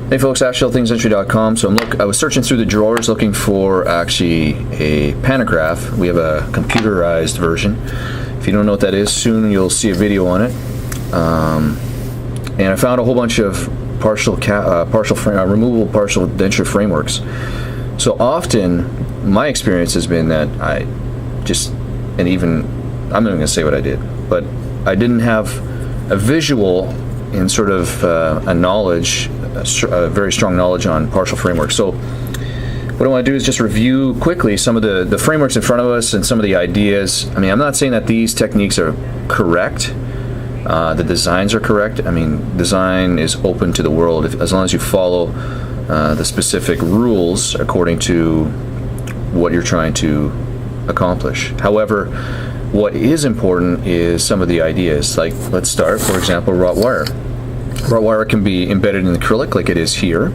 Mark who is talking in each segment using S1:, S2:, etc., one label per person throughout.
S1: Hey folks, AshellThingsEntry.com. So I was searching through the drawers looking for actually a pantograph. We have a computerized version. If you don't know what that is, soon you'll see a video on it. And I found a whole bunch of removable partial denture frameworks. So often, my experience has been that I'm not even going to say what I did, but I didn't have a visual and sort of a very strong knowledge on partial frameworks. So what I want to do is just review quickly some of the frameworks in front of us and some of the ideas. I mean, I'm not saying that these techniques are correct. The designs are correct. I mean, design is open to the world as long as you follow the specific rules according to what you're trying to accomplish. However, what is important is some of the ideas. Like, let's start, for example, wrought wire. Wrought wire can be embedded in acrylic like it is here.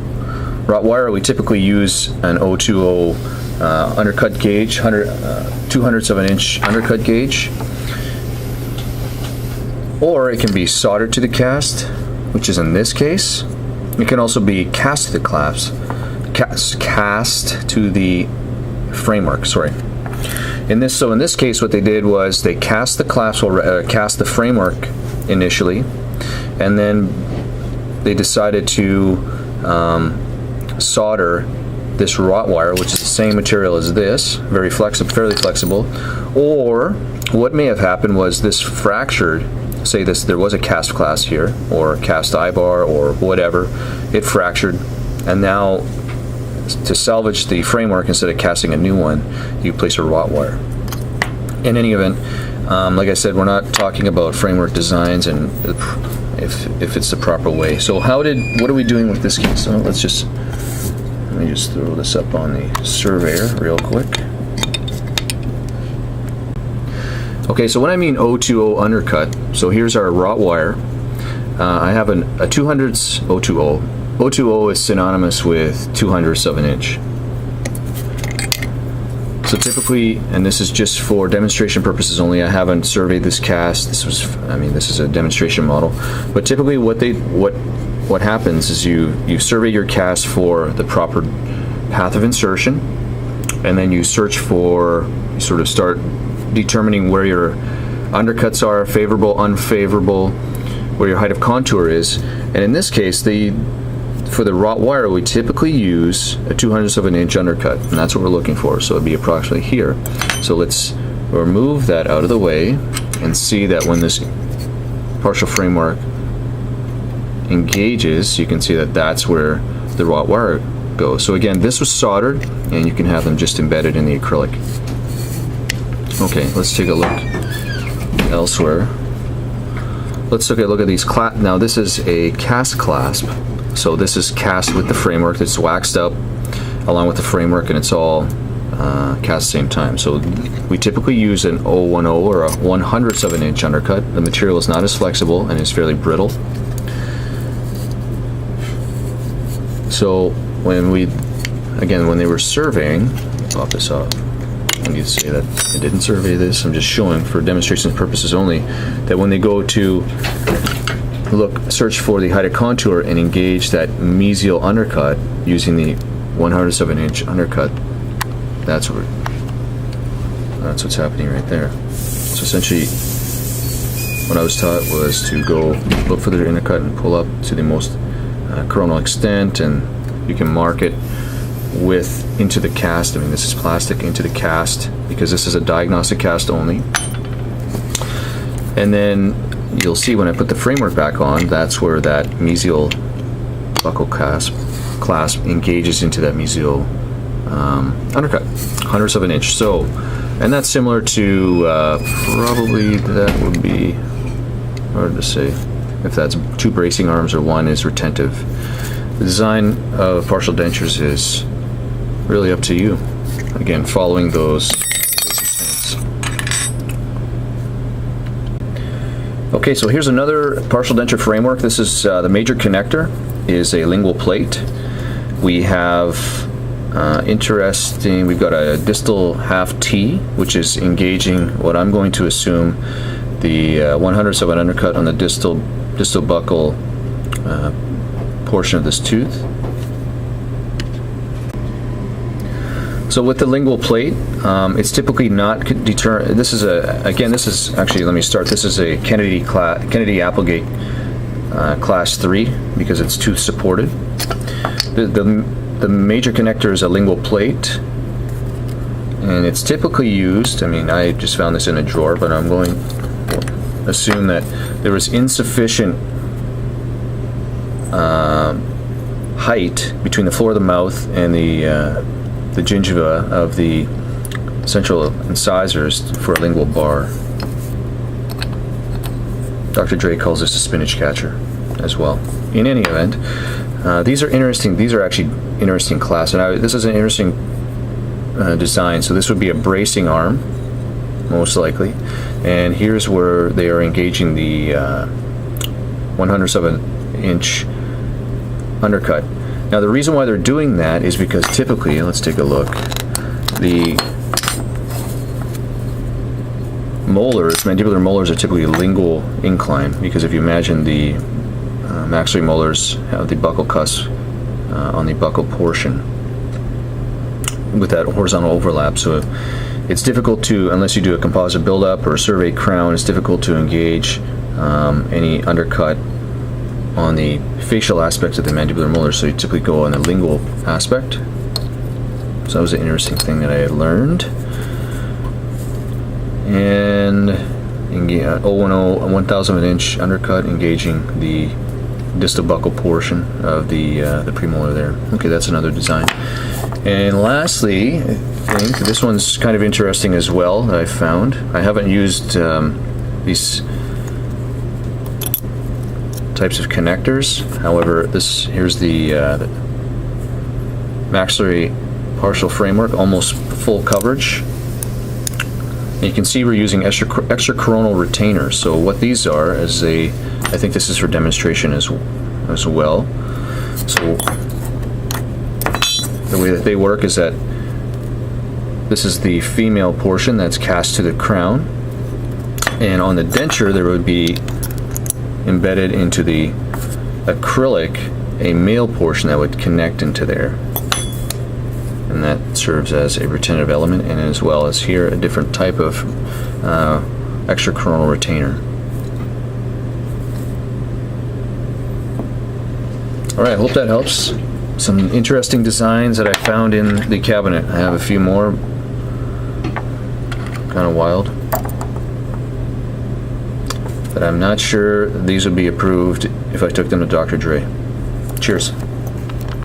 S1: Wrought wire, we typically use an 020 undercut gauge, 2/100 of an inch undercut gauge. Or it can be soldered to the cast, which is in this case. It can also be cast to the cast to the framework, sorry. In this case, what they did was they cast the clasp or cast the framework initially, and then they decided to solder this wrought wire, which is the same material as this, fairly flexible. Or what may have happened was this fractured. Say there was a cast clasp here, or cast eye-bar, or whatever. It fractured, and now to salvage the framework, instead of casting a new one, you place a wrought wire. In any event, like I said, we're not talking about framework designs and if it's the proper way. So what are we doing with this case? So let me just throw this up on the surveyor real quick. Okay, so when I mean 020 undercut, so here's our wrought wire. I have a 2/100 020. 020 is synonymous with 2/100 of an inch. So typically, and this is just for demonstration purposes only, I haven't surveyed this cast. This is a demonstration model. But typically what happens is you survey your cast for the proper path of insertion, and then you sort of start determining where your undercuts are, favorable, unfavorable, where your height of contour is. And in this case, for the wrought wire, we typically use a 2/100 of an inch undercut, and that's what we're looking for. So it'd be approximately here. So let's remove that out of the way and see that when this partial framework engages, you can see that that's where the wrought wire goes. So again, this was soldered, and you can have them just embedded in the acrylic. Okay, let's take a look elsewhere. Let's take a look at these Now this is a cast clasp. So this is cast with the framework. It's waxed up along with the framework, and it's all cast at the same time. So we typically use an 010 or a 1/100 of an inch undercut. The material is not as flexible and is fairly brittle. So when they were surveying, pop this off. I need to say that I didn't survey this. I'm just showing for demonstration purposes only that when they go to search for the height of contour and engage that mesial undercut using the 1/100 of an inch undercut, that's what's happening right there. So essentially, what I was taught was to go look for the undercut and pull up to the most coronal extent, and you can mark it into the cast. I mean, this is plastic into the cast because this is a diagnostic cast only. And then you'll see when I put the framework back on, that's where that mesial buckle clasp engages into that mesial undercut, 1/100 of an inch. So, and that's similar to probably that would be hard to say if that's 2 bracing arms or 1 is retentive. The design of partial dentures is really up to you. Again, following those basic tenets. Okay, so here's another partial denture framework. This is the major connector is a lingual plate. We have we've got a distal half T, which is engaging what I'm going to assume the 1/100 of an undercut on the distal buccal portion of this tooth. So with the lingual plate, it's typically not determined. This is this is actually, let me start. This is a Kennedy Applegate class 3 because it's tooth supported. The major connector is a lingual plate, and it's typically used, I mean, I just found this in a drawer, but I'm going to assume that there was insufficient height between the floor of the mouth and the gingiva of the central incisors for a lingual bar. Dr. Dre calls this a spinach catcher as well. In any event, these are interesting. These are actually interesting class, and this is an interesting design. So this would be a bracing arm, most likely, and here's where they are engaging the 107-inch undercut. Now the reason why they're doing that is because typically, let's take a look, the molars, mandibular molars, are typically lingual incline, because if you imagine the maxillary molars have the buccal cusp on the buccal portion with that horizontal overlap. So it's difficult to, unless you do a composite buildup or a surveyed crown, it's difficult to engage any undercut on the facial aspects of the mandibular molars. So you typically go on the lingual aspect. So that was an interesting thing that I had learned. And 1,000-inch undercut engaging the distal buccal portion of the premolar there. Okay, that's another design. And lastly, I think this one's kind of interesting as well that I found. I haven't used these types of connectors. However, here's the maxillary partial framework, almost full coverage. And you can see we're using extra coronal retainers. So what these are is I think this is for demonstration as well. So the way that they work is that this is the female portion that's cast to the crown, and on the denture there would be embedded into the acrylic a male portion that would connect into there, and that serves as a retentive element, and as well as here a different type of extra coronal retainer. Alright, I hope that helps. Some interesting designs that I found in the cabinet. I have a few more. Kind of wild. But I'm not sure these would be approved if I took them to Dr. Dre. Cheers.